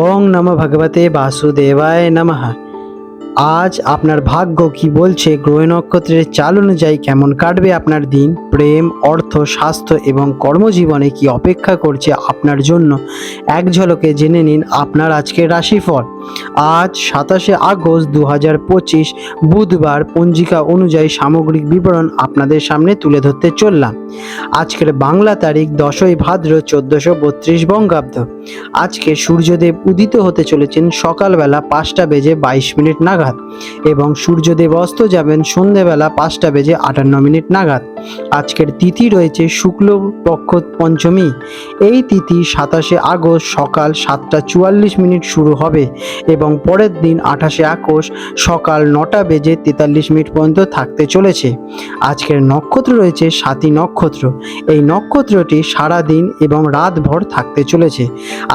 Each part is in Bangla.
ওং নমঃ ভগবতে বাসুদেবায় নমঃ। আজ আপনার ভাগ্য কি বলছে, গ্রহ নক্ষত্রের চাল অনুযায়ী কেমন কাটবে আপনার দিন, প্রেম, অর্থ, স্বাস্থ্য এবং কর্মজীবনে কি অপেক্ষা করছে আপনার জন্য, এক ঝলকে জেনে নিন আপনার আজকের রাশিফল। আজ 27 আগস্ট 2025 বুধবার, পঞ্জিকা অনুযায়ী সামগ্রিক বিবরণ আপনাদের সামনে তুলে ধরতে চললাম। আজকের বাংলা তারিখ 10ই ভাদ্র 1432 বঙ্গাব্দ। আজকে সূর্যদেব উদিত হতে চলেছেন সকালবেলা 5:22 নাগাদ এবং সূর্যদেব অস্ত যাবেন সন্ধেবেলা 5:58 নাগাদ। আজকের তিথি রয়েছে শুক্লপক্ষ পঞ্চমী। এই তিথি 27 আগস্ট সকাল 7:44 শুরু হবে এবং পরের দিন 28 আগস্ট সকাল 9:43 পর্যন্ত থাকতে চলেছে। আজকের নক্ষত্র রয়েছে স্বাতী নক্ষত্র। এই নক্ষত্রটি সারা দিন এবং রাতভর থাকতে চলেছে।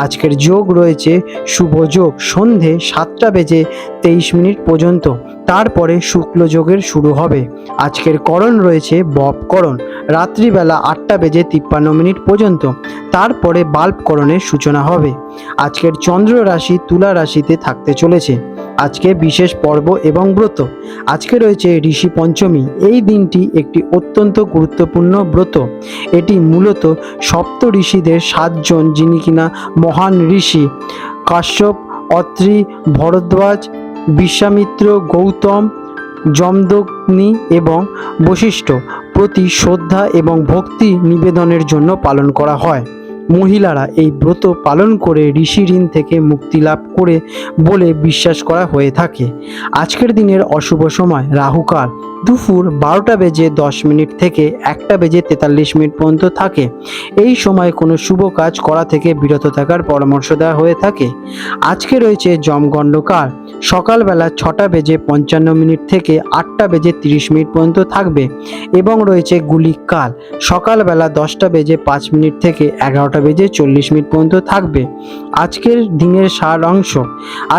আজকের যোগ রয়েছে শুভ যোগ সন্ধে 7:23 পর্যন্ত, তারপরে শুক্ল যোগের শুরু হবে। আজকের করণ রয়েছে বপকরণ রাত্রিবেলা 8:53 পর্যন্ত, তারপরে বাল্বকরণের সূচনা হবে। আজকের চন্দ্র রাশি তুলা রাশিতে থাকতে চলেছে। আজকে বিশেষ পর্ব এবং ব্রত। আজকে রয়েছে ঋষি পঞ্চমী। এই দিনটি একটি অত্যন্ত গুরুত্বপূর্ণ ব্রত। এটি মূলত সপ্ত ঋষিদের 7 জন, যিনি কিনা মহান ঋষি কাশ্যপ, অত্রি, ভরদ্বাজ, বিশ্বামিত্র, গৌতম, যমদগ্নি এবং বশিষ্ঠ প্রতি শ্রদ্ধা এবং ভক্তি নিবেদনের জন্য পালন করা হয়। মহিলারা এই ব্রত পালন করে ঋষি ঋণ থেকে মুক্তি লাভ করে বলে বিশ্বাস করা হয়ে থাকে। আজকের দিনের অশুভ সময় রাহুকাল দুপুর 12:10 থেকে 1:43 পর্যন্ত থাকে। এই সময় কোনো শুভ কাজ করা থেকে বিরত থাকার পরামর্শ দেওয়া হয়ে থাকে। আজকে রয়েছে যমগণ্ডকাল সকালবেলা 6:55 থেকে 8:30 পর্যন্ত থাকবে এবং রয়েছে গুলিক কাল সকালবেলা 10:05 থেকে 11:40 পর্যন্ত থাকবে। আজকের দিনের সারাংশ।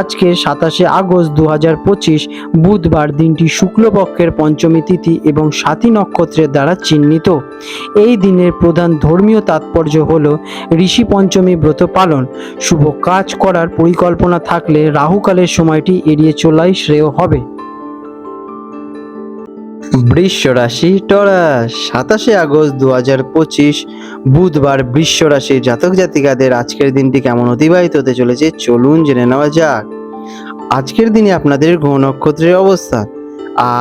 আজকে 27 আগস্ট 2025 বুধবার, দিনটি শুক্লপক্ষের পঞ্চমী তিথি এবং স্বাতী নক্ষত্রের দ্বারা চিহ্নিত। এই দিনের প্রধান ধর্মীয় তাৎপর্য হল ঋষি পঞ্চমী ব্রত পালন। শুভ কাজ করার পরিকল্পনা থাকলে রাহুকালের সময়টি এড়িয়ে চলাই শ্রেয় হবে। বৃষ রাশি টরাস 27 আগস্ট 2025 বুধবার, বৃষ রাশির জাতক জাতিকাদের আজকের দিনটি কেমন অতিবাহিত হতে চলেছে চলুন জেনে নেওয়া যাক। আজকের দিনে আপনাদের গ্রহ নক্ষত্রের অবস্থান।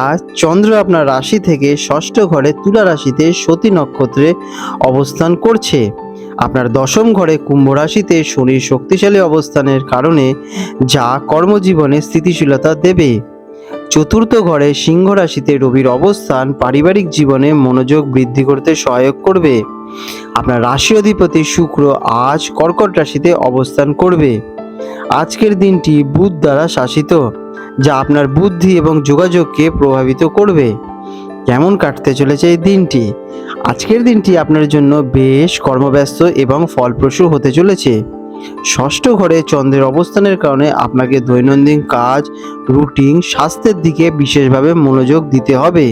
আজ চন্দ্র আপনার রাশি থেকে ষষ্ঠ ঘরে তুলা রাশিতে সতী নক্ষত্রে অবস্থান করছে। আপনার দশম ঘরে কুম্ভ রাশিতে শনির শক্তিশালী অবস্থানের কারণে যা কর্মজীবনে স্থিতিশীলতা দেবে। চতুর্থ ঘরে সিংহ রাশিতে রবির অবস্থান পারিবারিক জীবনে মনোযোগ বৃদ্ধি করতে সহায়ক করবে। আপনার রাশি অধিপতি শুক্র আজ কর্কট রাশিতে অবস্থান করবে। আজকের দিনটি বুধ দ্বারা শাসিত, যা আপনার বুদ্ধি এবং যোগাযোগকে প্রভাবিত করবে। কেমন কাটতে চলেছে এই দিনটি? আজকের দিনটি আপনার জন্য বেশ কর্মব্যস্ত এবং ফলপ্রসূ হতে চলেছে। ষষ্ঠ ঘরে চন্দ্রের অবস্থানের কারণে আপনাকে দৈনন্দিন কাজ, রুটিন, স্বাস্থ্যের দিকে বিশেষভাবে মনোযোগ দিতে হবে।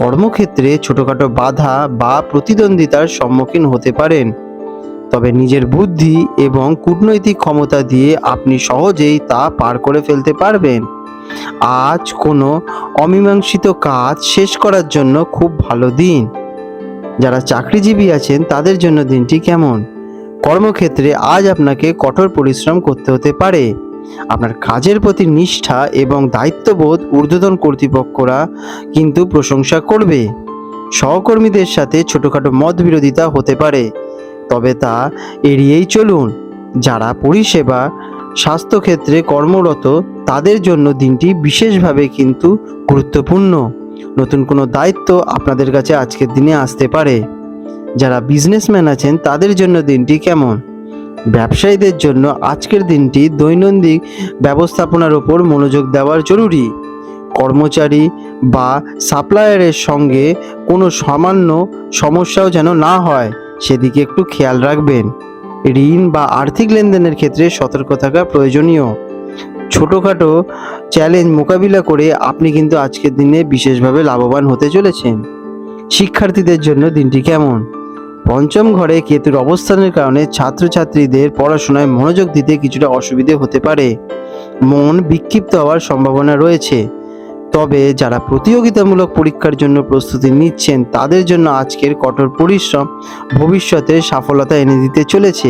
কর্মক্ষেত্রে ছোটখাটো বাধা বা প্রতিদ্বন্দ্বিতার সম্মুখীন হতে পারেন, তবে নিজের বুদ্ধি এবং কূটনৈতিক ক্ষমতা দিয়ে আপনি সহজেই তা পার করে ফেলতে পারবেন। আজ কোনো অমীমাংসিত কাজ শেষ করার জন্য খুব ভালো দিন। যারা চাকরিজীবী আছেন তাদের জন্য দিনটি কেমন? কর্মক্ষেত্রে আজ আপনাকে কঠোর পরিশ্রম করতে হতে পারে। আপনার কাজের প্রতি নিষ্ঠা এবং দায়িত্ববোধ ঊর্ধ্বতন কর্তৃপক্ষরা কিন্তু প্রশংসা করবে। সহকর্মীদের সাথে ছোটখাটো মতবিরোধিতা হতে পারে, তবে তা এড়িয়েই চলুন। যারা পরিষেবা স্বাস্থ্যক্ষেত্রে কর্মরত তাদের জন্য দিনটি বিশেষভাবে কিন্তু গুরুত্বপূর্ণ। নতুন কোনো দায়িত্ব আপনাদের কাছে আজকের দিনে আসতে পারে। যারা বিজনেসম্যান আছেন তাদের জন্য দিনটি কেমন? ব্যবসায়ীদের জন্য আজকের দিনটি দৈনন্দিন ব্যবস্থাপনার ওপর মনোযোগ দেওয়ার জরুরি। কর্মচারী বা সাপ্লায়ারের সঙ্গে কোনো সামান্য সমস্যাও যেন না হয়, সেদিকে একটু খেয়াল রাখবেন। ঋণ বা আর্থিক লেনদেনের ক্ষেত্রে সতর্ক থাকা প্রয়োজনীয়। ছোটোখাটো চ্যালেঞ্জ মোকাবিলা করে আপনি কিন্তু আজকের দিনে বিশেষভাবে লাভবান হতে চলেছেন। শিক্ষার্থীদের জন্য দিনটি কেমন? পঞ্চম ঘরে কেতুর অবস্থানের কারণে ছাত্রছাত্রীদের পড়াশোনায় মনোযোগ দিতে কিছুটা অসুবিধে হতে পারে। মন বিক্ষিপ্ত হওয়ার সম্ভাবনা রয়েছে। তবে যারা প্রতিযোগিতামূলক পরীক্ষার জন্য প্রস্তুতি নিচ্ছেন তাদের জন্য আজকের কঠোর পরিশ্রম ভবিষ্যতে সফলতা এনে দিতে চলেছে।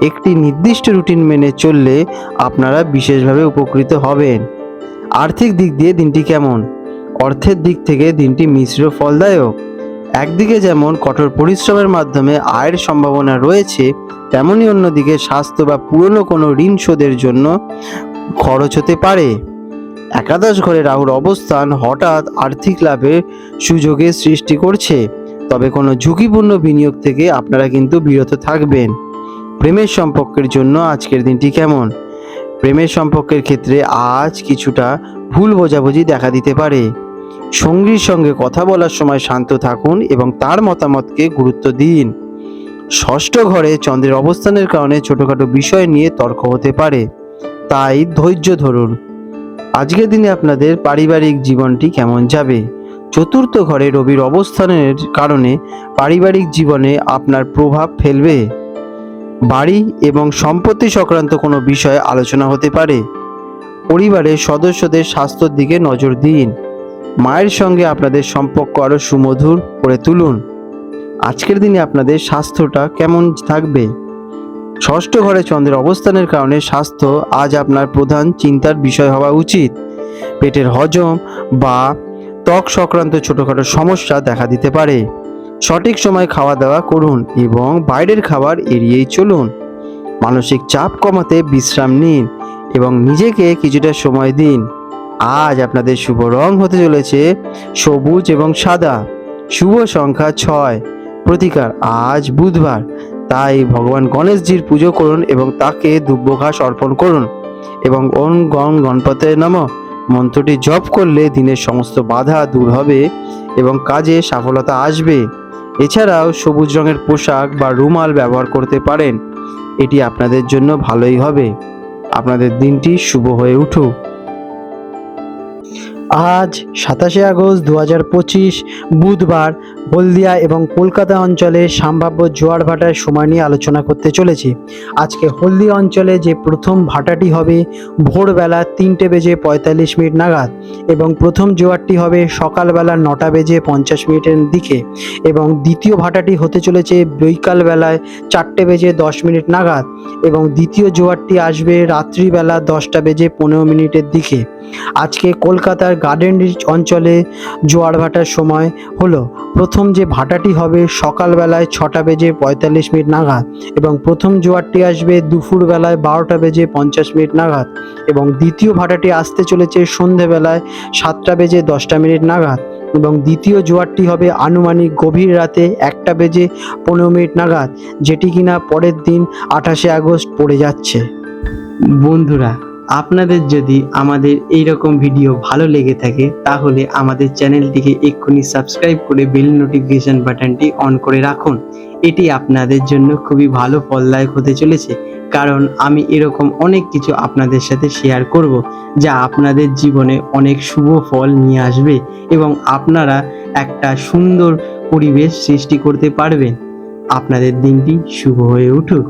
একটি নির্দিষ্ট রুটিন মেনে চললে আপনারা বিশেষভাবে উপকৃত হবেন। আর্থিক দিক দিয়ে দিনটি কেমন? অর্থের দিক থেকে দিনটি মিশ্র ফলদায়ক। একদিকে যেমন কঠোর পরিশ্রমের মাধ্যমে আয়ের সম্ভাবনা রয়েছে, তেমনি অন্যদিকে স্বাস্থ্য বা পুরনো কোনো ঋণ শোধের জন্য খরচ হতে পারে। একাদশ ঘরে রাহুর অবস্থান হঠাৎ আর্থিক লাভের সুযোগের সৃষ্টি করছে, তবে কোনো ঝুঁকিপূর্ণ বিনিয়োগ থেকে আপনারা কিন্তু বিরত থাকবেন। প্রেমের সম্পর্কের জন্য আজকের দিনটি কেমন? প্রেমের সম্পর্কের ক্ষেত্রে আজ কিছুটা ভুল বোঝাবুঝি দেখা দিতে পারে। সঙ্গীর সঙ্গে কথা বলার সময় শান্ত থাকুন এবং তার মতামতকে গুরুত্ব দিন। ষষ্ঠ ঘরে চন্দ্রের অবস্থানের কারণে ছোটখাটো বিষয় নিয়ে তর্ক হতে পারে, তাই ধৈর্য ধরুন। আজকের দিনে আপনাদের পারিবারিক জীবনটি কেমন যাবে? চতুর্থ ঘরে রবির অবস্থানের কারণে পারিবারিক জীবনে আপনার প্রভাব ফেলবে। বাড়ি এবং সম্পত্তি সংক্রান্ত কোনো বিষয়ে আলোচনা হতে পারে। পরিবারের সদস্যদের স্বাস্থ্যের দিকে নজর দিন। মায়ের সঙ্গে আপনাদের সম্পর্ক আরও সুমধুর করে তুলুন। আজকের দিনে আপনাদের স্বাস্থ্যটা কেমন থাকবে? ষষ্ঠ ঘরে চন্দ্রের অবস্থানের কারণে স্বাস্থ্য আজ আপনার প্রধান চিন্তার বিষয় হওয়া উচিত। পেটের হজম বা ত্বক সংক্রান্ত ছোটোখাটো সমস্যা দেখা দিতে পারে। সঠিক সময় খাওয়া দাওয়া করুন এবং বাইরের খাবার এড়িয়েই চলুন। মানসিক চাপ কমাতে বিশ্রাম নিন এবং নিজেকে কিছুটা সময় দিন। আজ আপনাদের শুভ রং হতে চলেছে সবুজ এবং সাদা। শুভ সংখ্যা 6। প্রতিকার আজ বুধবার, তাই ভগবান গণেশজির পুজো করুন এবং তাকে দুব্য ঘাস অর্পণ করুন এবং ওম গং গণপতে নমঃ মন্ত্রটি জপ করলে দিনের সমস্ত বাধা দূর হবে এবং কাজে সফলতা আসবে। এছাড়াও সবুজ রঙের পোশাক বা রুমাল ব্যবহার করতে পারেন, এটি আপনাদের জন্য ভালোই হবে। আপনাদের দিনটি শুভ হয়ে উঠুক। আজ 27শে আগস্ট 2025 বুধবার হলদিয়া এবং কলকাতা অঞ্চলে সম্ভাব্য জোয়ার ভাটার সময় নিয়ে আলোচনা করতে চলেছি। আজকে হলদিয়া অঞ্চলে যে প্রথম ভাটাটি হবে ভোরবেলা 3:45 নাগাদ এবং প্রথম জোয়ারটি হবে সকালবেলা 9:50 দিকে এবং দ্বিতীয় ভাটাটি হতে চলেছে বিকালবেলায় 4:10 নাগাদ এবং দ্বিতীয় জোয়ারটি আসবে রাত্রিবেলা 10:15 দিকে। আজকে কলকাতার গার্ডেন রিচ অঞ্চলে জোয়ার ভাটার সময় হলো প্রথম যে ভাটাটি হবে সকালবেলায় 6:45 নাগাদ এবং প্রথম জোয়ারটি আসবে দুপুরবেলায় 12:50 নাগাদ এবং দ্বিতীয় ভাটাটি আসতে চলেছে সন্ধেবেলায় 7:10 নাগাদ এবং দ্বিতীয় জোয়ারটি হবে আনুমানিক গভীর রাতে 1:15 নাগাদ, যেটি কিনা পরের দিন 28শে আগস্ট পড়ে যাচ্ছে। বন্ধুরা, আপনাদের যদি আমাদের এই রকম ভিডিও ভালো লেগে থাকে তাহলে আমাদের চ্যানেলটিকে এক্ষুনি সাবস্ক্রাইব করে বেল নোটিফিকেশন বাটনটি অন করে রাখুন। এটি আপনাদের জন্য খুবই ভালো ফলদায়ক হতে চলেছে, কারণ আমি এরকম অনেক কিছু আপনাদের সাথে শেয়ার করব যা আপনাদের জীবনে অনেক শুভ ফল নিয়ে আসবে এবং আপনারা একটা সুন্দর পরিবেশ সৃষ্টি করতে পারবেন। আপনাদের দিনটি শুভ হয়ে উঠুক।